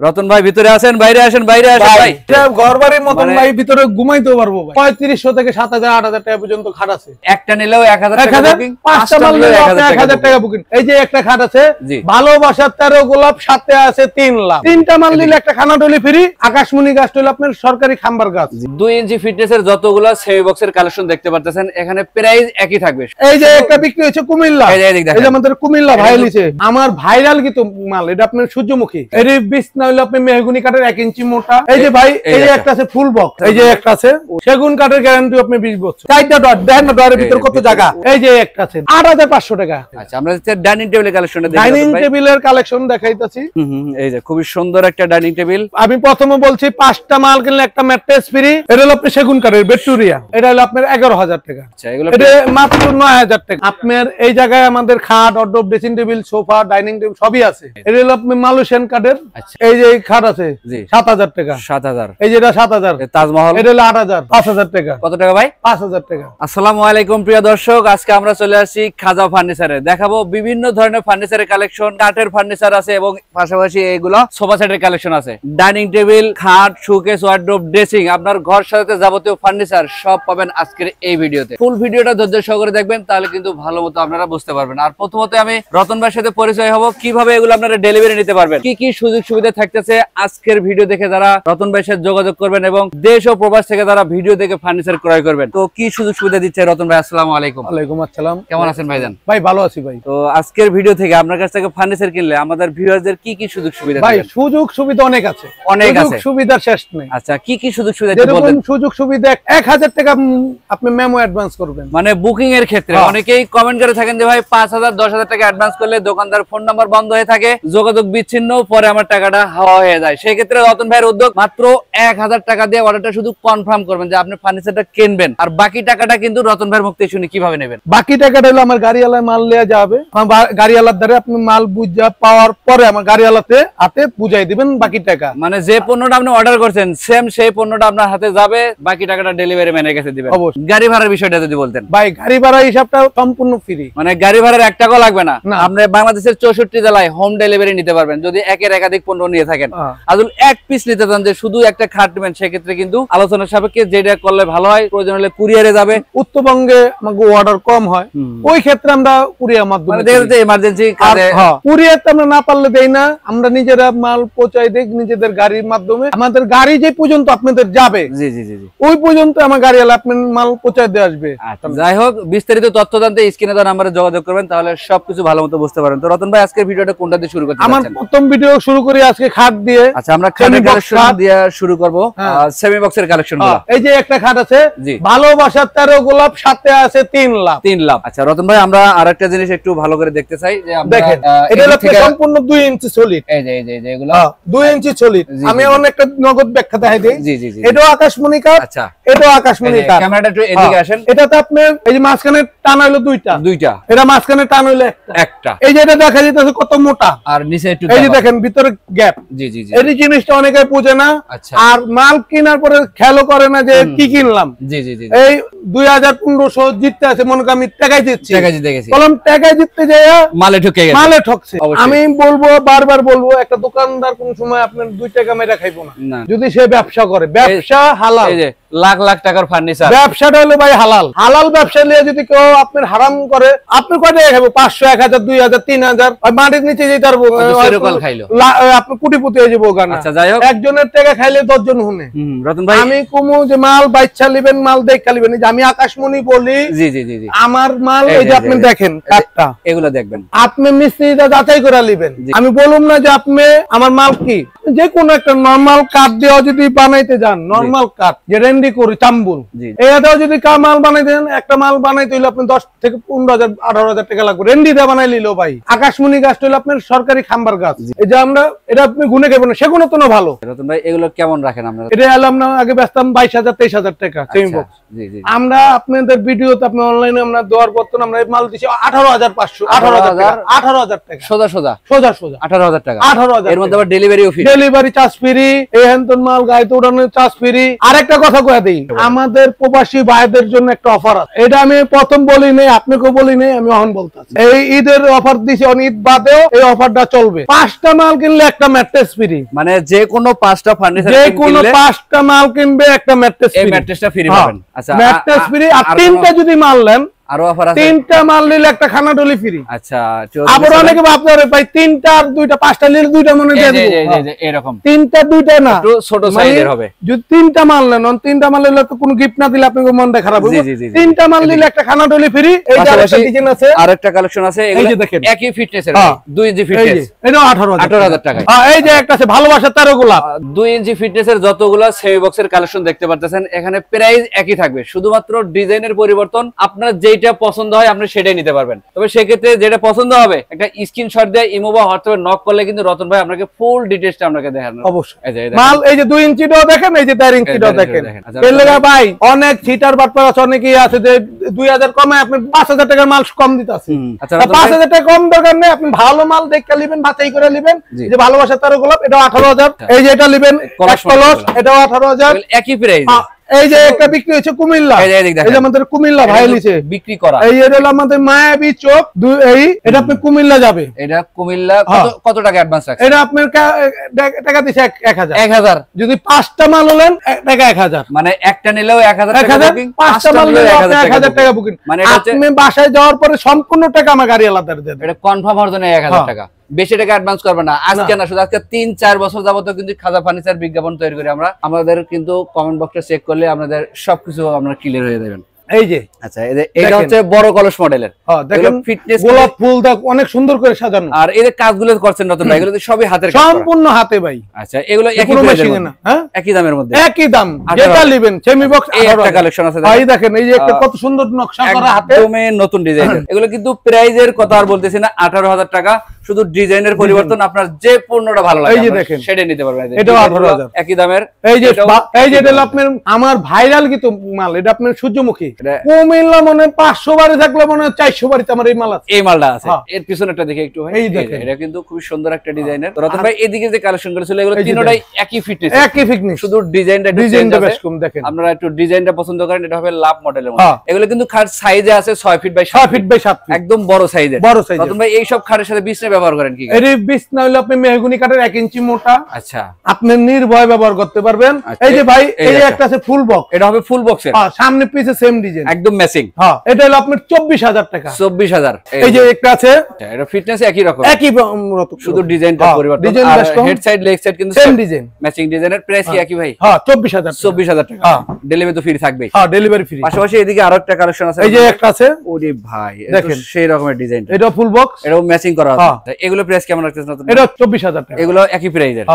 রতন ভাই ভিতরে আছেন, বাইরে আসেন, বাইরে আসেন ভাই। ঘর বাড়ির মতন ভাই, ভিতরে ঘুমাইতেও পারবো ভাই। 3500 থেকে 7000 8000 টাকা পর্যন্ত খাট আছে। একটা নিলেও 1000 টাকা বুকিং, পাঁচটা নিলেও 1000 টাকা বুকিং। এই যে একটা খাট আছে, ভালোবাসার 13 গোলাপ, সাথে আছে 3 লাখ। তিনটা মাল নিলে একটা খানাটলি ফ্রি। আকাশমণি গাছ হলো আপনার সরকারি খাম্বার গাছ। 2 ইঞ্চি ফিটনেসের যতগুলো সেমি বক্সের কালেকশন দেখতে পাচ্ছেন, এখানে প্রাইস একই থাকবে। এই যে একটা বিক্রি হচ্ছে কুমিল্লা, এই যে আমাদের কুমিল্লা ভাইরাল হইছে। আমার ভাইরাল কিন্তু মাল, এটা আপনার সূর্যমুখী। এর বিছনা হলো আপনি মেহগনি কাঠের 1 ইঞ্চি মোটা। এই যে ভাই, এই যে একটা আছে ফুল বক্স, এই যে একটা আছে সেগুন কাঠের, গ্যারান্টি আপনি 20 বছর। চারটা ডট দেন না, ডরের ভিতর কত জায়গা। এই যে একটা আছে 8500 টাকা। আচ্ছা, আমরা ডাইনিং টেবিলের কালেকশন দেখব। ডাইনিং টেবিলের কালেকশন দেখাইতাছি। এই যে খুবই সুন্দর একটা ডাইনিং টেবিল। আমি প্রথমে বলছি 5টা মাল কিনলে একটা ম্যাট্রেস ফ্রি। এটা হলো আপনি সেগুন কাঠের ভিক্টোরিয়া, এটা হলো আপনার 11000 টাকা। আচ্ছা, এগুলো এটা মাত্র 9000 টাকা। আপনার এই জায়গায় আমাদের খাট, wardrobe, dressing table, sofa, dining table সবই আছে। এটা হলো আপনি মালয়েশিয়ান কাঠের। এই যে খাট আছে 7000 টাকা। 7000। এই যে এটা 7000। তাজমহল এটা হলো 8000। 5000 টাকা। কত টাকা ভাই? 5000 টাকা। আসসালামু আলাইকুম প্রিয় দর্শক, আজকে আমরা চলে আসছি খাজা ফার্নিচারে। দেখাবো বিভিন্ন ধরনের ফার্নিচারের কালেকশন। কাঠের ফার্নিচার আছে এবং পাশাপাশি এগুলো সোফা সেটের কালেকশন আছে। ডাইনিং টেবিল, খাট, শোকেস, ওয়ার্ডরোব, ড্রেসিং, আপনার ঘর সাজাতে যাবতীয় ফার্নিচার সব পাবেন আজকের এই ভিডিওতে। ফুল ভিডিওটা ধৈর্য সহকারে দেখবেন, তাহলে কিন্তু ভালো মতো আপনারা বুঝতে পারবেন। আর প্রথমত আমি রতন ভাইয়ের সাথে পরিচয় হব, কিভাবে এগুলো আপনারা ডেলিভারি নিতে পারবেন, কি কি সুযোগ সুবিধা থাকতেছে। আজকের ভিডিও দেখে যারা রতন ভাইয়ের সাথে যোগাযোগ করবেন এবং দেশ ও প্রবাস থেকে যারা ভিডিও দেখে ফার্নিচার ক্রয় করবেন, তো কি সুযোগ সুবিধা দিচ্ছে রতন ভাই? আসসালামু আলাইকুম। ওয়ালাইকুম আসসালাম। কেমন আছেন ভাইজান? ভাই ভালো আছি ভাই। তো আজকের ভিডিও থেকে আপনার কাছ থেকে ফার্নিচার কিনলে আমাদের ভিউয়ারদের কি কি সুযোগ সুবিধা ভাই? সুযোগ সুবিধা অনেক আছে, অনেক আছে, সুবিধার শেষ নেই। আচ্ছা, কি কি সুযোগ সুবিধা বলবেন? সুযোগ সুবিধা 1000 টাকা আপনি মেমো অ্যাডভান্স করবেন, মানে বুকিং এর ক্ষেত্রে। অনেকেই কমেন্ট করে থাকেন যে ভাই 5000 10000 টাকা অ্যাডভান্স করলে দোকানদার ফোন নাম্বার বন্ধ হয়ে থাকে, যোগাযোগ বিচ্ছিন্ন, পরে আমার টাকাটা হাওয়া হয়ে যায়। সেই ক্ষেত্রে রতন ভাইয়ের উদ্যোগ, মাত্র 1000 টাকা দিয়ে অর্ডারটা শুধু কনফার্ম করবেন যে আপনি ফার্নিচারটা কিনবেন, আর বাকি টাকাটা কিন্তু রতন ভাইয়ের মুখ থেকে শুনে কিভাবে নেবেন। বাকি টাকাটা হলো আমার গাড়িওয়ালায় মাল নিয়ে যাবে, গাড়িওয়ালার দ্বারা আপনি মাল বুঝা পাওয়ার পরে আমার গাড়িওয়ালাতে হাতে বুঝাই দিবেন বাকি টাকা। মানে যে পণ্যটা আপনি অর্ডার করছেন সেম সেই পণ্যটা আপনার হাতে যাবে, বাকি টাকাটা ডেলিভারি ম্যানের কাছে দিবেন। গাড়ি ভাড়ার বিষয়টা যদি বলতেন ভাই? গাড়ি ভাড়া হিসাবটা সম্পূর্ণ ফ্রি, মানে গাড়ি ভাড়ার 1 টাকাও লাগবে না। আপনি বাংলাদেশের 64 জেলায় হোম ডেলিভারি নিতে পারবেন যদি একের একাধিক পণ্য নিয়ে থাকেন। আদুল এক পিস নিতে চান, যে শুধু একটা খাট নেবেন, সেক্ষেত্রে কিন্তু আলোচনার সাপেক্ষে যেটা করলে ভালো হয়, প্রয়োজন হলে কুরিয়ারে যাবে। উত্তরবঙ্গে আমাকে অর্ডার কম হয়, ওই ক্ষেত্রে আমরা কুরিয়ার মাধ্যমে ইমার্জেন্সি কাজে কুরিয়ারটা আমরা না পারলে দেই না, আমরা নিজেরা মাল পৌঁছাই দেই নিজেদের গাড়ির মাধ্যমে। আমাদের গাড়ি যে পর্যন্ত আপনাদের যাবে, জি জি জি, ওই পর্যন্ত আমার গাড়িওয়ালা আপনার মাল পৌঁছায় দিয়ে আসবে। যাই হোক, বিস্তারিত তথ্য জানতে স্ক্রিনে দেওয়া নম্বরে যোগাযোগ করবেন, তাহলে সবকিছু ভালো মতো বুঝতে পারবেন। তো রতন ভাই, আজকের ভিডিওটা কোনটা দিয়ে শুরু করতে চাচ্ছেন? আমার প্রথম ভিডিও শুরু করি আজকে খাট দিয়ে। আচ্ছা, আমরা খাটের কালেকশন দিয়ে শুরু করব, সেমি বক্সের কালেকশনগুলো। এই যে একটা খাট আছে, ভালোবাসার 13 গোলাপ, সাথে আছে 3 লাখ। 3 লাখ। আচ্ছা রতন ভাই, আমরা আরেকটা জিনিস একটু ভালো করে দেখতে চাই, যে আমরা দেখেন এটা হলো সম্পূর্ণ 2 ইঞ্চি সলিড। এই যে এগুলো 2 ইঞ্চি সলিড। আমি অনেকটা নগদ ব্যাখ্যা দেখাই দেই। জি জি জি, এটাও আকাশমণি কাঠ। আচ্ছা, এটাও আকাশমণি কাঠ। ক্যামেরাটা একটু এদিকে আসেন। এটাতে আপনার এই যে মাঝখানে টান হলো দুইটা, এটা মাঝখানে টান হলো একটা। এই যে এটা দেখা যাইতেছে কত মোটা, আর নিচে একটু এই যে দেখেন ভিতরে গ্যাপ। জি জি জি, এই জিনিসটা অনেকে বুঝে না, আর মাল কেনার পরে খেয়াল করে না যে কি কিনলাম। জি জি জি, এই 2500 জিততে আছে, মনে করি আমি টাকাই দিচ্ছি, বললাম টাকাই জিততে যায় মালে ঠকছে। আমি বলবো, বারবার বলবো, একটা দোকানদার কোন সময় আপনার 2 টাকা মেরা খাইবো না, যদি সে ব্যবসা করে। ব্যবসা হালাল, লাখ লাখ টাকার ফার্নিচার ব্যবসাটা হলো ভাই হালাল। হালাল ব্যবসা নিয়ে যদি কেউ আপনার হারাম করে, আপনি কয় টাকা খাবো? 500, 1000, 2000, 3000, মাটির নিচে যেতে পারবো, আপনি কোটিপতি হয়ে যাবো ওখানে। আচ্ছা, যাই হোক, একজনের টাকা খাইলে 10 জন শুনে। রতন ভাই, আমি কুমু যে মাল বাইচ্ছা লিবেন, মাল দেখা লিবেন। যে আমি আকাশমণি বলি, জি জি জি, আমার মাল এই যে আপনি দেখেন কাঠটা, এগুলো দেখবেন, আপনি মিস্ত্রিটা যাচাই করে লিবেন। আমি বলুম না যে আপনি আমার মাল কি, যে কোনো একটা নরমাল কাঠ দিয়ে যদি বানাইতে যান, নরমাল কাঠ যে রেন্ডি করি চাম্বুল, এটাও যদি মাল বানাইতে যান, একটা মাল বানাইতে হইলে আপনি 10 থেকে 15000, 18000 টাকা লাগবে। রেন্ডি দিয়ে বানাই লিলো ভাই। আকাশমণি গাছটা হলো আপনার সরকারি খাম্বার গাছ। এই যে আমরা এটা আপনি গুনে খাবেন না, সেগুলো তো না ভালো। রতন ভাই, এগুলো কেমন রাখেন আপনারা? এটা হলো আমরা আগে বেচতাম 22000, 23000 টাকা সেমি বক্স। আমরা আপনাদের ভিডিওতে আপনি অনলাইনে আমরা দেওয়ার পর আমরা মাল দিছি 18500, 18000 টাকা, সোজা 18000 টাকা, 18000। এর মধ্যে আবার delivery free, delivery charge free, এই হ্যান্ডন মাল গাইতে উড়ানোর চার্জ ফ্রি। আরেকটা কথা কয়ে দিই, আমাদের প্রবাসী ভাইদের জন্য একটা অফার আছে। এটা আমি প্রথম বলি নাই, আপনাকেও বলি নাই, আমি এখন বলতেছি। এই ঈদের অফার দিছি, ঈদ বাদেও এই অফারটা চলবে। 5টা মাল কিনলে একটা ম্যাট্রেস ফ্রি, মানে যে কোনো 5টা ফার্নিচার যে কোনো 5টা মাল কিনবে একটা ম্যাট্রেস ফ্রি, এই ম্যাট্রেসটা ফ্রি পাবেন। আচ্ছা ম্যাট্রেস ফ্রি, আর 3টা যদি মাল নেন আরো অফার আছে, 3টা মাল নিলে একটা খানাডলি ফ্রি। আচ্ছা আবার অনেকে ভাবতে ভাই 3টা আর 2টা 5টা নিলে 2টা মনে দিয়ে দেব, এরকম 3টা 2টা না, একটু ছোট সাইজের হবে। যদি 3টা মাল নেন, 3টা মাল নিলে তো কোনো গিফট না দিলে আপনার মনটা খারাপ হবে। 3টা মাল নিলে একটা খানাডলি ফ্রি। এই যে আরেকটা ডিজাইন আছে, আরেকটা কালেকশন আছে, এগুলো একই ফিটনেসের 2 ইঞ্চি ফিটনেস, এটা 18,000 টাকা। এই যে একটা আছে ভালোবাসা 13 গোলাপ, 2 ইঞ্চি ফিটনেসের যতগুলো সেমি বক্সের কালেকশন দেখতে পারতেছেন, এখানে প্রাইস একই থাকবে, শুধুমাত্র ডিজাইনের পরিবর্তন। আপনার যেটা পছন্দ হয় আপনি সেটাই নিতে পারবেন। তবে সেক্ষেত্রে যেটা পছন্দ হবে একটা স্ক্রিনশট দিয়ে ইমো বা হোয়াটসঅ্যাপে নক করলে কিন্তু রতন ভাই আপনাকে ফুল ডিটেইলসটা আপনাকে দেখানো অবশ্যই। মাল এই যে 2 ইঞ্চিটাও দেখেন, এই যে 4 ইঞ্চিটাও দেখেন। এর লাগা ভাই অনেক চিটার বাটপার আছে, অনেকেই আছে যে 2000 কমে আপনি 5000 টাকার মাল কম দিতাছে। আচ্ছা 5000 টাকা কম দরকার নেই, আপনি ভালো মাল দেখে নেবেন, বাছাই করে নেবেন। যে ভালোবাসা 13 গোলাপ, এটা 18,000। এই যে এটা নেবেন কলস, এটাও 18,000, একই প্রাইস। এই যে একটা বিক্রি হয়েছে কুমিল্লা, এই যে আমাদের কুমিল্লা ভাই লিছে বিক্রি করা, এই এটা হলো আমাদের মায়াবী চোখ, এটা আপনি কুমিল্লা যাবে, এটা কুমিল্লা কত টাকা অ্যাডভান্স রাখছেন? এটা আপনার টাকা দিছে 1000, যদি 5টা মাল হলেন টাকা 1000, মানে একটা নিলেও 1000 টাকা বুকিং, 5টা মাল নিলেও 1000 টাকা বুকিং, মানে আপনি বাসায় যাওয়ার পরে সম্পূর্ণ টাকা আমার গাড়ি আলাদা দেন, এটা কনফার্ম হওয়ার জন্য 1000 টাকা, বেশি টাকা অ্যাডভান্স করবে না। আজকে না, শুধু আজকে 3-4 বছর যাবত কিন্তু খাজা ফার্নিচার বিজ্ঞাপন তৈরি করি আমরা। আমাদের কিন্তু কমেন্ট বক্সে চেক করলে আপনাদের সবকিছু আপনারা ক্লিয়ার হয়ে যাবেন। এই যে আচ্ছা, এটা হচ্ছে বড় কলস মডেলের, দেখেন ফিটনেস গোলাপ ফুল দা অনেক সুন্দর করে সাজানো, আর এই যে কাজগুলো করছেন নতুন ভাই, এগুলো সবই হাতের কাজ, সম্পূর্ণ হাতে ভাই। আচ্ছা এগুলো একই মেশিনে না, হ্যাঁ একই দামের মধ্যে, একই দাম, যেটা নেবেন সেমি বক্স। এই একটা কালেকশন আছে ভাই, দেখেন এই যে একটা কত সুন্দর নকশা করা হাতে, একদম নতুন ডিজাইনের। এগুলো কিন্তু প্রাইজের কথা আর বলতেছি না, 18,000 টাকা, শুধু ডিজাইনের পরিবর্তন। আপনার যে পণ্যটা ভালো লাগে সেটা নিতে পারবেন, এটা 18,000 একই দামের। এই যে এটা আপনার আমার ভাইরাল কিন্তু মাল, এটা আপনার সূর্যমুখী কুমিল্লা, মনে 500 বাড়ি থাকলে মনে 400 বাড়িতে আমার এই মাল আছে, এই মালটা আছে। এর পিছনেরটা দেখে একটু, এই দেখেন এটা কিন্তু খুব সুন্দর একটা ডিজাইনের। রতন ভাই এদিকে যে কালেকশন করেছিল এগুলো তিনটাই একই ফিটনেস, একই ফিটনেস, শুধু ডিজাইনটা বেশ কম। দেখেন আপনারা একটু ডিজাইনটা পছন্দ করেন, এটা হবে লাভ মডেলের মধ্যে। এগুলো কিন্তু খাট সাইজে আছে 6 ফিট বাই 7 ফিট, একদম বড় সাইজের, বড় সাইজ। রতন ভাই এই সব খাটের সাথে বিছনা ব্যবহার করেন কি? এর বিছনা হলো আপনি মেহগনি কাঠের 1 ইঞ্চি মোটা, আচ্ছা আপনি নির্ভয় ব্যবহার করতে পারবেন। এই যে ভাই এই যে একটা আছে ফুল বক্স, এটা হবে ফুল বক্সের, হ্যাঁ সামনে পিছে সেম ডিজাইন, একদম ম্যাচিং। হ্যাঁ এটা হলো আপনার 24,000 টাকা, 24,000। এই যে একটা আছে, এটা ফিটনেস একই রকম, একই রকম, শুধু ডিজাইনটা পরিবর্তন, আর হেড সাইড লেগ সাইড কিন্তু সেম ডিজাইন, ম্যাচিং ডিজাইনের। প্রাইস কি একই ভাই? হ্যাঁ 24,000 টাকা। হ্যাঁ ডেলিভারি তো ফ্রি থাকবে, হ্যাঁ ডেলিভারি ফ্রি। পাশাপাশি এদিকে আরেকটা কালেকশন আছে, এই যে একটা আছে, ওরে ভাই দেখেন সেই রকমের ডিজাইন, এটা ফুল বক্স, এটাও ম্যাচিং করা আছে। এগুলো প্রাইস কেমন রাখতেছেন? এটা 24,000 টাকা, এগুলো একই প্রাইসের।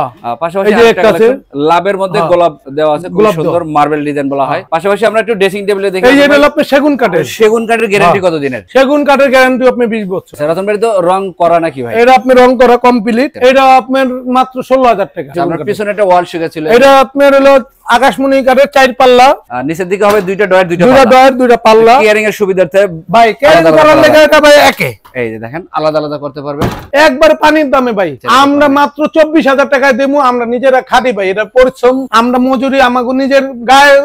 পাশাপাশি আরেকটা আছে লাভের মধ্যে গোলাপ দেওয়া আছে, খুব সুন্দর মার্বেল ডিজাইন বলা হয়। পাশাপাশি আমরা একটু ড্রেসিং টেবিলে দেখি, এই যে এটা আপনি সেগুন কাঠের, সেগুন কাঠের গ্যারান্টি কত দিনের? সেগুন কাঠের গ্যারান্টি আপনি 20 বছর। রতন ভাই তো রং করা নাকি ভাই? এটা আপনি রং করা কমপ্লিট, এটা আপনার মাত্র 16,000 টাকা। আপনার পিছনে একটা ওয়াল শিখা ছিল, এটা আপনার হলো আকাশমণি কাঠের 4 পাল্লা, নিচের দিকে হবে 2টা ডয়ার, 2টা পাল্লা, কেয়ারিং এর সুবিধার্থে ভাই কেয়ারিং করার লাগা এটা ভাই একে, এই যে দেখেন আলাদা আলাদা করতে পারবেন, একবার পানির দামে ভাই। আমরা মাত্র 24,000 টাকায় দেবো, আমরা নিজেরা খাটি ভাই, এটা পরিশ্রম, আমরা মজুরি আমাগো নিজের গায়ে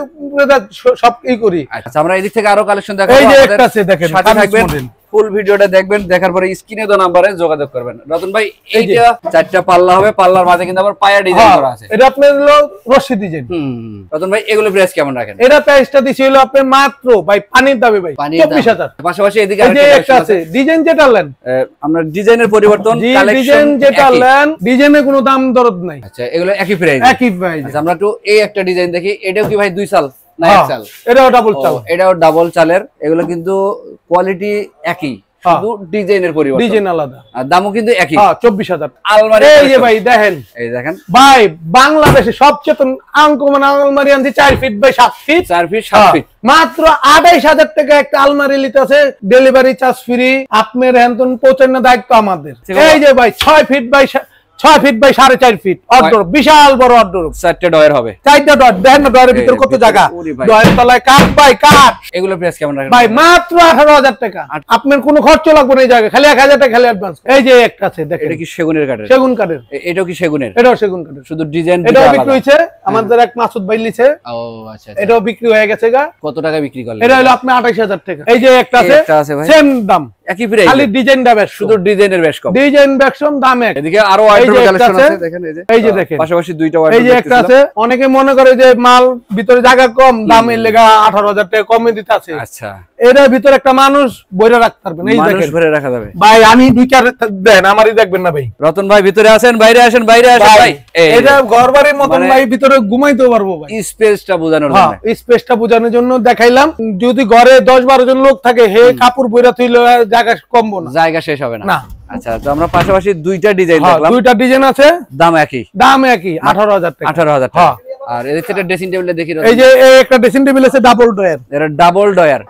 সব কি করি। আচ্ছা আমরা এই দিক থেকে আরো কালেকশন দেখাবো, এই যে একটা আছে দেখেন, সাথে থাকবেন, ফুল ভিডিওটা দেখবেন, দেখার পরে স্ক্রিনে দেওয়া নম্বরে যোগাযোগ করবেন। রতন ভাই এইটা 4টা পাল্লা হবে, পাল্লার মাঝে কিন্তু আবার পায়া ডিজাইন করা আছে, এটা আপনার হলো রশি ডিজাইন। রতন ভাই এগুলো প্রাইস কেমন রাখেন? এটা প্রাইসটা দিছিল আপনার মাত্র ভাই পানির দামে ভাই 24,000। পাশাপাশি এদিকে আরেকটা আছে, ডিজাইন যেটা নেন আমরা ডিজাইনের পরিবর্তন, ডিজাইন যেটা নেন ডিজাইনে কোনো দাম দরদ নাই। আচ্ছা এগুলো একই প্রাইস, একই প্রাইস। আচ্ছা আমরা একটু এই একটা ডিজাইন দেখি, এটাও কি ভাই 2 সাল না 1 সাল? এটাও ডাবল চাল, এটাও ডাবল চালের। এগুলো কিন্তু কোয়ালিটি একই, শুধু ডিজাইনের পরিবর্তন, ডিজাইন আলাদা, আর দামও কিন্তু একই। 24,000 আলমারি। এই যে ভাই দেখেন, এই দেখেন ভাই বাংলাদেশে সবচেয়ে আনকমন আলমারি আনছি 4 feet by 7 feet, 4 feet 7 feet, মাত্র 28,000 টাকা একটা আলমারি নিতে আছে, ডেলিভারি চার্জ ফ্রি। আপনার হ্যান্ডন পৌঁছানোর দায়িত্ব আমাদের। এই যে ভাই 6 feet by 6 feet by 4.5 feet order, বিশাল বড় অর্ডার, 4টা ডয়ার হবে, 4টা ডয়ার। দেখেন না ডয়ারের ভিতর কত জায়গা, ডয়ারের তলায় কাঠ বাই কাঠ। এগুলো প্রাইস কেমন রাখেন ভাই? মাত্র 18,000 টাকা, আপনার কোনো খরচ লাগবে না এই জায়গা, খালি 1,000 টাকা খালি অ্যাডভান্স। এই যে একটা আছে দেখেন, এটা কি সেগুনের কাঠের? সেগুন কাঠের। এটাও কি সেগুনের? এটাও সেগুন কাঠের, শুধু ডিজাইন। এটাও বিক্রি হইছে, আমাদের এক মাসুদ ভাই লিছে। ও আচ্ছা, এটাও বিক্রি হয়ে গেছে গা। কত টাকা বিক্রি করলেন? এটা হলো আপনি 28,000 টাকা। এই যে একটা আছে সেম দাম, একই প্রাইস, খালি ডিজাইনটা বেশ, শুধু ডিজাইনের বেশ কম, ডিজাইন বেশ কম, দাম এক। এদিকে আরো ওয়াইড্রোব কালেকশন আছে, দেখেন এই যে দেখেন পাশাপাশি দুইটা ওয়াইড্রোব, এই যে একটা আছে। অনেকে মনে করে যে মাল ভিতরে জায়গা কম, দামের লেগা 18,000 টাকা কমে দিতে আছে। আচ্ছা, এর ভিতরে একটা মানুষ বইরা রাখতে পারবেন, এই দেখেন ভরে রাখা যাবে ভাই। আমি দুইটা দেন, আমারই দেখবেন না ভাই। রতন ভাই ভিতরে আছেন, বাইরে আসেন, বাইরে আসেন ভাই। এটা ঘরবাড়ির মতন ভাই, ভিতরে ঘুমাইতে পারবো ভাই। স্পেসটা বোঝানোর জন্য, স্পেসটা বোঝানোর জন্য দেখাইলাম। যদি ঘরে 10-12 জন লোক থাকে, হে কাপড় বইরা তুইলে জায়গা কমবো না, জায়গা শেষ হবে না। না। আচ্ছা, তো আমরা পাশাপাশি দুইটা ডিজাইন দেখলাম, দুইটা ডিজাইন আছে, দাম একই, 18,000 টাকা। 18,000 টাকা। আর এর থেকে ড্রেসিং টেবিলে দেখি, এই যে একটা ড্রেসিং টেবিল আছে ডাবল ডয়ার, এটা ডাবল ডয়ার।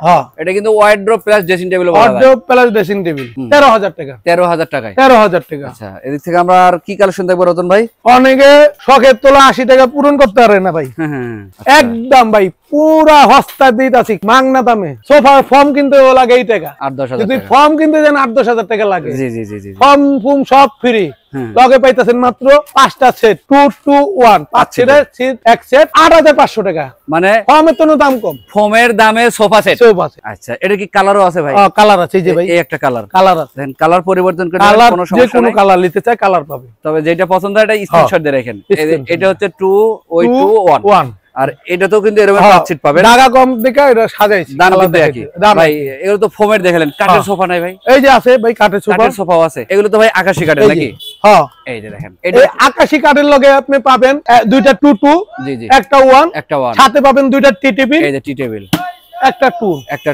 এটা কিন্তু wardrobe plus dressing table, wardrobe plus dressing table 13,000 টাকা। 13,000 টাকায়, 13,000 টাকা। আচ্ছা, এদিক থেকে আমরা আর কি কালেকশন দেখবো রতন ভাই? অনেকে শখের তোলা 80 টাকা পূরণ করতে পারে না ভাই, একদম ভাই পুরা হস্তা দিতাছি মাগনা দামে। সোফার ফর্ম কিনতে লাগে 8 টাকা, 8-10,000 যদি ফর্ম কিনতে যান 8-10,000 টাকা লাগে। জি জি জি জি, ফর্ম ফুম সব ফ্রি। লগে পাইতাছেন মাত্র 5টা সেট, 2-2-1 5 সেটের সিট, এক সেট 8,500 টাকা। মানে ফর্মের তো দাম কম, ফর্মের দামে সোফা সেট। আচ্ছা, এটা কি কালারও আছে ভাই? কালার আছে, এই যে ভাই এই একটা কালার আছে, দেন কালার পরিবর্তন করে কোনো সমস্যা যে নাই, কোনো কালার নিতে চাই কালার পাবে। তবে যেটা পছন্দ হয় এটা স্ক্রিনশট দিয়ে রাখেন। এটা হচ্ছে 2-2-1, আর এটাতেও কিন্তু এরকম পাঁচ সিট পাবেন, জায়গা কম দেখে এটা সাজাইছি। দাম কিন্তু একই ভাই। এগুলো তো ফোমের দেখালেন, কাঠের সোফা নাই ভাই? এই যে আছে ভাই কাঠের সোফা, কাঠের সোফাও আছে। এগুলো তো ভাই আকাশী কাঠের নাকি? হ্যাঁ, এই যে দেখেন, এটা আকাশী কাঠের লগে আপনি পাবেন দুইটা 2-2, জি জি, একটা 1, সাথে পাবেন দুইটা টি টেবিল, এই যে টি টেবিল, একটা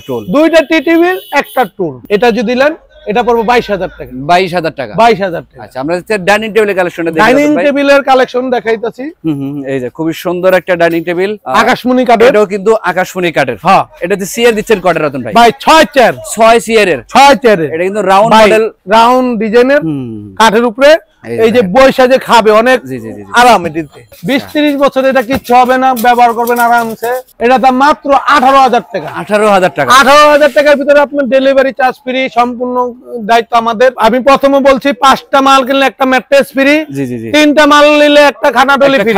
টুল, দুইটা টি টেবিল, একটা টুল। এটা যদি নেন এটা পড়বে 22,000 টাকা। 22,000 টাকা, 22,000 টাকা। আচ্ছা, আমরা ডাইনিং টেবিলের কালেকশনটা দেখি। ডাইনিং টেবিলের কালেকশন দেখাইতাছি। এই যে খুবই সুন্দর একটা ডাইনিং টেবিল, আকাশমণি কাঠের। এটাও কিন্তু আকাশমণি কাঠের। হ্যাঁ, এটাতে সিয়ার দিচ্ছেন কয়টা রতন ভাই? ভাই 6 চেয়ার, 6 সিয়ারের, 6 চেয়ারের। এটা কিন্তু রাউন্ড মডেল, রাউন্ড ডিজাইনের কাঠের উপরে। এই যে বৈশা যে খাবে অনেক আরামে দিতে, 20-30 বছর এটা কিচ্ছু হবে না, ব্যবহার করবেন আরামসে। এটা দাম মাত্র 18,000 টাকা। 18,000 টাকা। 18,000 টাকার ভিতরে আপনার ডেলিভারি চার্জ ফ্রি, সম্পূর্ণ দায়িত্ব আমাদের। আমি প্রথমে বলছি 5টা মাল কিনলে একটা ম্যাট্রেস ফ্রি, 3টা মাল নিলে একটা খানাডলি ফ্রি,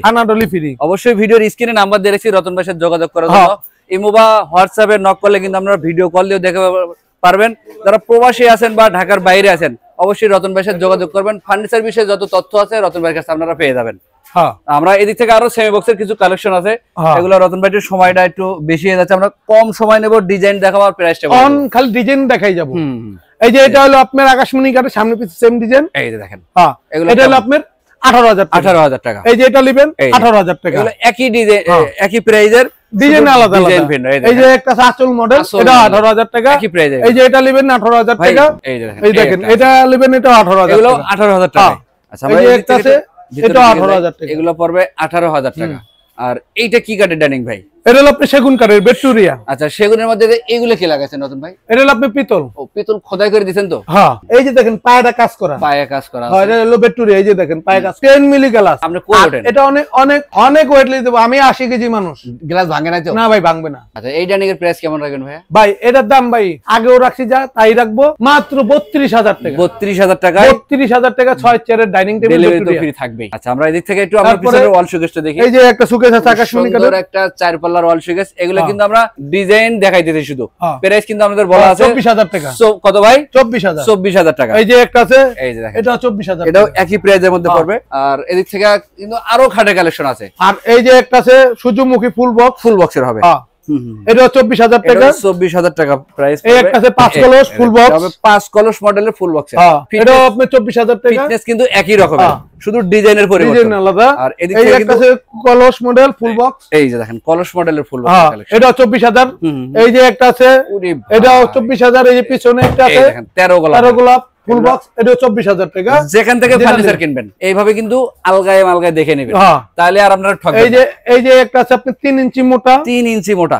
খানাডলি ফ্রি। অবশ্যই ভিডিওর স্ক্রিনে নাম্বার দিয়ে রেখেছি, রতন ভাইয়ের সাথে যোগাযোগ করার জন্য। ইমো বা হোয়াটসঅ্যাপে নক করলে কিন্তু আপনারা ভিডিও কল দিয়েও দেখতে পারবেন। যারা প্রবাসী আছেন বা ঢাকার বাইরে আছেন, অবশ্যই রতন ভাইয়ের সাথে যোগাযোগ করবেন। ফার্নিচার বিষয়ে যত তথ্য আছে রতন ভাইয়ের কাছে আপনারা পেয়ে যাবেন। আমরা এদিক থেকে আরো সেমি বক্সের কিছু কালেকশন আছে, এগুলো রতন ভাইয়ের সময়টা একটু বেশি হয়ে যাচ্ছে, আমরা কম সময় নেব, ডিজাইন দেখাবো আর প্রাইসটা বলবো, খালি ডিজাইন দেখাই যাব। এই যে এটা হলো আপনার আকাশমণি কাঠের, সামনে পিছে সেম ডিজাইন। এই যে দেখেন, এটা হলো আপনার 18,000 টাকা। এই যে এটা নেবেন 18,000 টাকা। এগুলো একই ডিজাইন, একই প্রাইজের, ডিজাইন আলাদা আলাদা। এই যে একটা আঁচল মডেল, এটা 18,000 টাকা। এই যে এটা নেবেন 18,000 টাকা। এই দেখেন এটা নেবেন, এটা 18,000 টাকা। এগুলো 18,000 টাকা। আচ্ছা, এই যে একটা আছে, এটা 18,000 টাকা। এগুলো পড়বে 18,000 টাকা। আর এইটা কি কাঠের ডাইনিং ভাই? এটা হলো আপনি সেগুন কাঠের, ভিক্টোরিয়া। আচ্ছা, সেগুনের মধ্যে এগুলো কি লাগাইছেন নতুন ভাই? এটা হলো আপনি পিতল। ও, পিতল খোদাই করে দিবেন তো? হ্যাঁ, এই যে দেখেন পায়টা কাজ করা, পায়ে কাজ করা। হ্যাঁ, এটা হলো ভিক্টোরিয়া। এই যে দেখেন পায়ে কাজ, 10 মিলি গ্লাস। আপনি কোন ওঠেন? এটা অনেক অনেক অনেক ওয়েট লিতে দেব আমি, 80 কেজি মানুষ। গ্লাস ভাঙে না তো? না ভাই, ভাঙবে না। আচ্ছা, এই ডাইনিং এর প্রাইস কেমন রাখবেন ভাই? ভাই এটার দাম ভাই আগেও রাখছি, যা তাই রাখবো, মাত্র 32,000 টাকা। 32,000 টাকা। 32,000 টাকা 6 চেয়ারের ডাইনিং টেবিল, ডেলিভারি ফ্রি থাকবে। আচ্ছা, আমরা এদিক থেকে একটু আমরা পিছনের ওয়াল শোকেসটা দেখি। এই যে একটা শোকেস আছে আকাশমণি কাঠের, সুন্দর একটা 4 পাল্লার ওয়াল শোকেস। এগুলো কিন্তু আমরা ডিজাইন দেখাই দিতেছি শুধু, প্রাইস কিন্তু আমাদের বলা আছে 24,000 টাকা। কত ভাই? 24,000 টাকা। এই যে একটা আছে, এই যে দেখেন, এটা 24,000, এটাও একই প্রাইসের মধ্যে পড়বে। আর এদিক থেকে কিন্তু আরো খাটের কালেকশন আছে। আর এই যে একটা আছে সূর্যমুখী ফুল বক্সের হবে, এটা 24,000 টাকা। 24,000 টাকা প্রাইস। এই একটা আছে 5 কলস ফুল বক্স, হবে 5 কলস মডেলের ফুল বক্স। এটাও আপনি 24,000 টাকা। ফিটনেস কিন্তু একই রকমের, শুধু ডিজাইনের পরিবর্তন, ডিজাইন আলাদা। আর এদিক থেকে একটা আছে কলস মডেল ফুল বক্স, এই যে দেখেন কলস মডেলের ফুল বক্স কালেকশন, এটা 24,000। এই যে একটা আছে, এটাও 24,000। এই যে পিছনে একটা আছে, দেখেন 13 গোলাপ ফুল বক্স, এটা 24,000 টাকা। যেখান থেকে ফার্নিচার কিনবেন এইভাবে কিন্তু আলগায় মালগায় দেখে নেবেন, তাহলে আর আপনারা ঠকবেন না। এই যে একটা আছে আপনি 3 ইঞ্চি মোটা, 3 ইঞ্চি মোটা।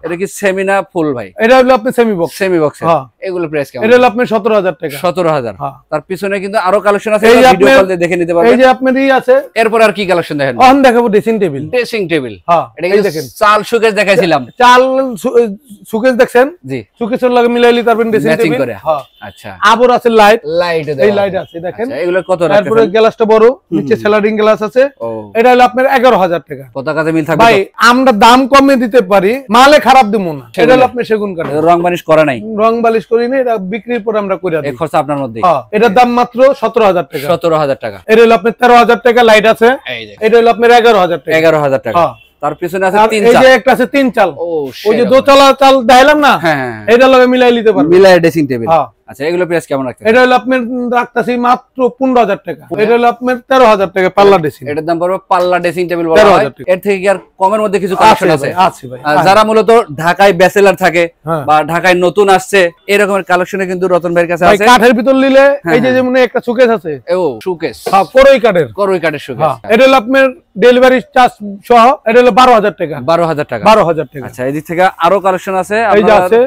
এটা কি সেমিনা ফুল ভাই? এটা হলো আপনি সেমি বক্স। এগুলো প্রাইস কেমন? এটা হলো আপনি 17,000 টাকা। 17,000। তার পিছনে কিন্তু আরো কালেকশন আছে, ভিডিও কল দিয়ে দেখে নিতে পারবেন। এই যে আপনারই আছে। এরপর আর কি কালেকশন দেখেন? এখন দেখাবো ড্রেসিং টেবিল। এটা কি দেখেন চাল শোকেস দেখাইছিলাম, চাল শোকেস দেখছেন? জি, শোকেসের লাগে মিলাইলি তারপর ড্রেসিং টেবিল। আচ্ছা, আবার আছে লাইট। লাইট এই লাইট আছে দেখেন। এগুলো কত? তারপরে গ্লাসটা বড়, নিচে স্লাইডিং গ্লাস আছে। এটা হলো আপনার 11,000 টাকা। কত কাজে মিল থাকবে? ভাই আমরা দাম কমে দিতে পারি, মালে খারাপ দিব না। এটা হলো আপনার সেগুন কাঠ। রং বানিশ করা নাই? রং বালিশ করি না, এটা বিক্রির পর আমরা করে দিই। এই খরচ আপনার মধ্যে? এটার দাম মাত্র 17,000 টাকা। 17,000 টাকা। এটা হলো আপনার 13,000 টাকা লাইট আছে। এটা হলো আপনার 11,000 টাকা। 11,000 টাকা। তার পিছনে আছে 3 চাল। এই যে একটা আছে 3 চাল। ওই যে দোতলা চাল দেখাইলাম না, এটা লগে মিলাই নিতে পারবেন। মিলাই ড্রেসিং টেবিল। আচ্ছা, এগুলো প্রাইস কেমন রাখছেন? এটা হলো আপনার রাখতাছি মাত্র 15,000 টাকা। এটা হলো আপনার 13,000 টাকা পাল্লা ড্রেসিং। এটার দাম পড়বে পাল্লা ড্রেসিং টেবিল বলা হয়। এর থেকে কি আর কমের মধ্যে কিছু কালেকশন আছে? আছে ভাই। যারা মূলত ঢাকায় ব্যাচেলর থাকে বা ঢাকায় নতুন আসছে, এরকমের কালেকশনে কিন্তু রতন ভাইয়ের কাছে আছে। কাঠের ভিতর নিলে এই যে যেমন একটা শোকেস আছে। ও শোকেস। করই কাঠের শোকেস। এটা হলো আপনার ডেলিভারি চার্জ সহ এটা হলো 12,000 টাকা। 12,000 টাকা। 12,000 টাকা। আচ্ছা, এদিক থেকে আরো কালেকশন আছে। এই যে আছে।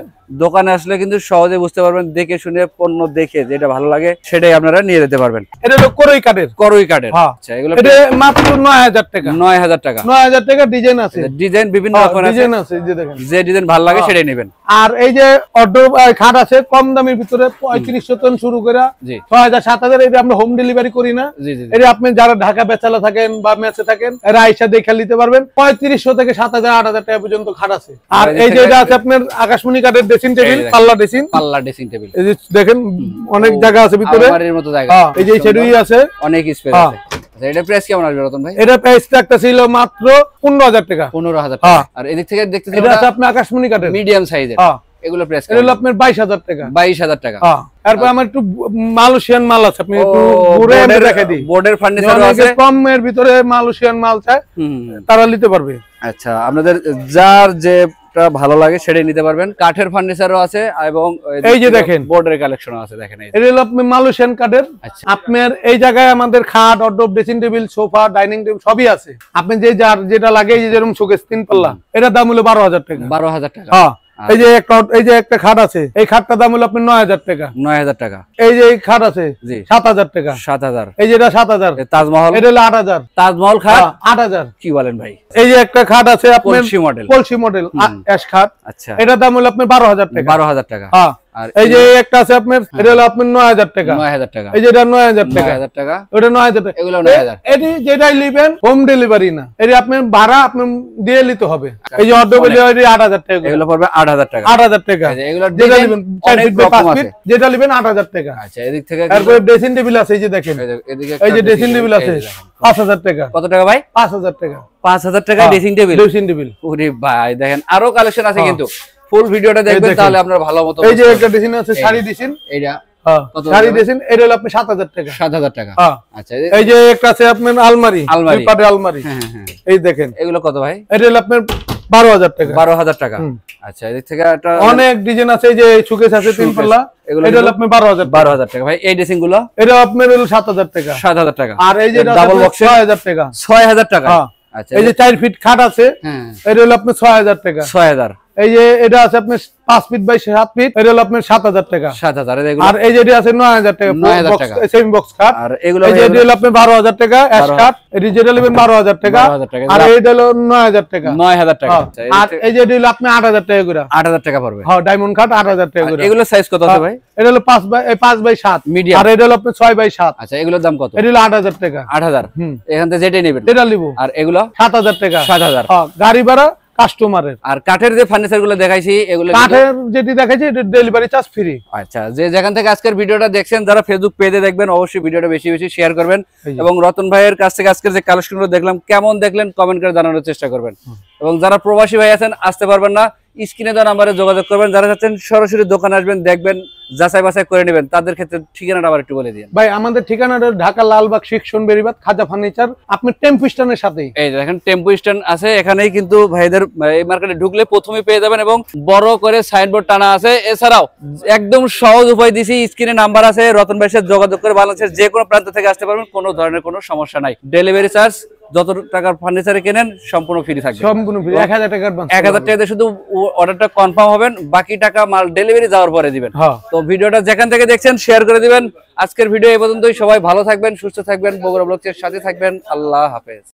দোকানে আসলে কিন্তু সহজে বুঝতে পারবেন, দেখে শুনে পণ্য দেখে যেটা ভালো লাগে সেটাই আপনারা নিয়ে যেতে পারবেন। এটা হলো করই কাঠের। আচ্ছা, এগুলো এটা মাত্র 9,000 টাকা। 9,000 টাকা। 9,000 টাকা। ডিজাইন আছে, ডিজাইন বিভিন্ন রকমের আছে। ডিজাইন আছে, এই যে দেখেন। যে ডিজাইন ভালো লাগে সেটাই নেবেন। আর এই যে অর্ডার খাট আছে কম দামের ভিতরে 3500 টন শুরু করে 6,000 7,000। এটা আমরা হোম ডেলিভারি করি না। এটা আপনি যারা ঢাকা বেচালা থাকেন বা মেসে থাকেন, এরা আইসা দেখে নিতে পারবেন। 3500 থেকে 7,000 8,000 টাকা পর্যন্ত খাট আছে। আর এই যে এটা আছে আপনার আকাশমণি কাঠের ড্রেসিং টেবিল, পাল্লা ড্রেসিং টেবিল। এই যে দেখেন অনেক জায়গা আছে ভিতরে, আলমারির মতো জায়গা। এই যে সেটুই আছে, অনেক স্পেস আছে। এটা প্রাইস কেমন আসবে রতন ভাই? এটা প্রাইস একটা ছিল মাত্র 15,000 টাকা। 15,000 টাকা। আর এদিক থেকে দেখতেছেন এটা আছে আপনার আকাশমণি কাঠের মিডিয়াম সাইজের। এগুলো প্রাইস এটা হলো আপনার 22,000 টাকা। 22,000 টাকা। তারপর আমার একটু মালয়েশিয়ান মাল আছে, আপনি একটু ঘুরে দেখাই দিই। বোর্ডের ফার্নিচার আছে, কমের ভিতরে মালয়েশিয়ান মাল চায় তারা নিতে পারবে। আচ্ছা, আপনাদের যার যেটা ভালো লাগে সেটাই নিতে পারবেন। কাঠের ফার্নিচারও আছে এবং এই যে দেখেন বোর্ডের কালেকশনও আছে। দেখেন এটা হলো আপনি মালয়েশিয়ান কাঠের। আপনার এই জায়গায় আমাদের খাট, wardrobe, dressing table, sofa, dining table সবই আছে। আপনি যে যার যেটা লাগে, এই যে যেরকম শোকেস 3 পাল্লা, এটার দাম হলো 12,000 টাকা। 12,000 টাকা। এই যে একটা খাট আছে, এই খাটটার দাম হলো আপনার 9,000 টাকা। 9,000 টাকা। এই যে এই খাট আছে 7,000 টাকা। 7,000। এই যে এটা 7,000। তাজমহল, এটা হলো 8,000। তাজমহল খাট 8,000। কি বলেন ভাই? এই যে একটা খাট আছে আপনার কলসি মডেল অ্যাশ খাট। আচ্ছা, এটার দাম হলো আপনার 12,000 টাকা। 12,000 টাকা। আর এই যে একটা আছে আপনার, এটা হলো আপনার 9,000 টাকা। 9,000 টাকা। এই যে এটা 9,000 টাকা। 9,000 টাকা। ওটা 9,000 টাকা। এগুলো 9,000। এটি যেটাই নেবেন হোম ডেলিভারি না, এটি আপনি ভাড়া আপনি দিয়ে নিতে হবে। এই যে অর্ডার করলে 8,000 টাকা। এগুলো পড়বে 8,000 টাকা। 8,000 টাকা। এগুলো যেটা নেবেন 4 ফিট বাই 5 ফিট, যেটা নেবেন 8,000 টাকা। আচ্ছা, এদিক থেকে তারপরে ড্রেসিং টেবিল আছে, এই যে দেখেন। এই যে ড্রেসিং টেবিল আছে 5,000 টাকা। কত টাকা ভাই? 5,000 টাকা। 5,000 টাকা ড্রেসিং টেবিল। ওরে ভাই, দেখেন আরো কালেকশন আছে, কিন্তু ফুল ভিডিওটা দেখবেন তাহলে আপনার ভালো মতো। এই যে একটা ড্রেসিং আছে, শাড়ি ড্রেসিং। এইটা শাড়ি ড্রেসিং, এটা হলো আপনার 7,000 টাকা। 7,000 টাকা। আচ্ছা, এই যে একটা আছে আপনার আলমারি, পাটের আলমারি। এই দেখেন এগুলো কত ভাই? এটা হলো আপনার 12,000 টাকা। 12,000 টাকা। আচ্ছা, এদিক থেকে একটা অনেক ডিজাইন আছে। এই যে শোকেস আছে 3 পাল্লা, এটা হলো আপনার 12,000 টাকা। ভাই এই ড্রেসিং গুলো? এটা আপনার হলো 7,000 টাকা। 7,000 টাকা। আর এই যে ডাবল বক্স 6,000 টাকা। 6,000 টাকা। আচ্ছা, এই যে 4 ফিট খাট আছে, এটা হলো আপনার 6,000 টাকা। 6,000। এই যে এটা আছে আপনার 5 ফিট বাই 7 ফিট, এটা হলো আপনার 7,000 টাকা। 7,000। আর এই যে এটা আছে 9,000 টাকা। 9,000 টাকা সেমি বক্স খাট। আর এগুলো এই যে এটা হলো আপনার 12,000 টাকা অ্যাশ খাট। এই যে এটা নেবেন 12,000 টাকা। আর এইটা হলো 9,000 টাকা। 9,000 টাকা। আর এই যে এটা হলো আপনি 8,000 টাকা করে। 8,000 টাকা পড়বে। হ্যাঁ, ডায়মন্ড খাট 8,000 টাকা করে। এগুলো সাইজ কত আছে ভাই? এটা হলো 5 বাই 7 মিডিয়াম। আর এটা হলো আপনার 6 বাই 7। আচ্ছা, এগুলোর দাম কত? এটা হলো 8,000 টাকা। 8,000। এখান থেকে যেটাই নেবেন এটা নিব। আর এগুলো 7,000 টাকা। 7,000। হ্যাঁ, গাড়ি ভাড়া কাস্টমারের। আর কাঠের যে ফার্নিচার গুলো দেখাইছি, এগুলো কাঠের যেটি দেখাইছি এটা ডেলিভারি চার্জ ফ্রি। আচ্ছা, যে যেখান থেকে আজকের ভিডিওটা দেখছেন, যারা ফেসবুক পেজে দেখবেন অবশ্যই ভিডিওটা বেশি বেশি শেয়ার করবেন এবং রতন ভাইয়ের কাছ থেকে আজকের যে কালেকশনগুলো দেখলাম কেমন দেখলেন কমেন্ট করে জানানোর চেষ্টা করবেন। এবং যারা প্রবাসী ভাই আছেন, আসতে পারবেন না, স্ক্রিনে দেওয়া নাম্বারে যোগাযোগ করবেন। যারা চাচ্ছেন সরাসরি দোকানে আসবেন, দেখবেন, যাচাই বাছাই করে নেবেন, তাদের ক্ষেত্রে ঠিকানাটা আবার একটু বলে দিন ভাই। আমাদের ঠিকানাটা ঢাকা লালবাগ শিক্ষণ বেরিবাদ খাজা ফার্নিচার, আপনি টেম্পো স্ট্যান্ডের সাথেই। এই দেখেন টেম্পো স্ট্যান্ড আছে, এখানেই কিন্তু ভাইদের এই মার্কেটে ঢুকলে প্রথমেই পেয়ে যাবেন এবং বড় করে সাইনবোর্ড টানা আছে। এছাড়াও একদম সহজ উপায় দিছি, স্ক্রিনে নাম্বার আছে, রতন ভাইয়ের সাথে যোগাযোগ করে বাংলাদেশের যে কোনো প্রান্ত থেকে আসতে পারবেন, কোনো ধরনের কোনো সমস্যা নাই। ডেলিভারি চার্জ যত টাকার ফার্নিচারে কেনেন সম্পূর্ণ ফ্রি থাকবে। সম্পূর্ণ ফ্রি। 1000 টাকা অ্যাডভান্স। 1000 টাকা দিয়ে শুধু অর্ডারটা কনফার্ম হবেন, বাকি টাকা মাল ডেলিভারি যাওয়ার পরে দিবেন। তো ভিডিওটা যেখান থেকে দেখছেন শেয়ার করে দিবেন। আজকের ভিডিও এই পর্যন্তই। সবাই ভালো থাকবেন, সুস্থ থাকবেন, বগুড়া ব্লগসের সাথে থাকবেন। আল্লাহ হাফেজ।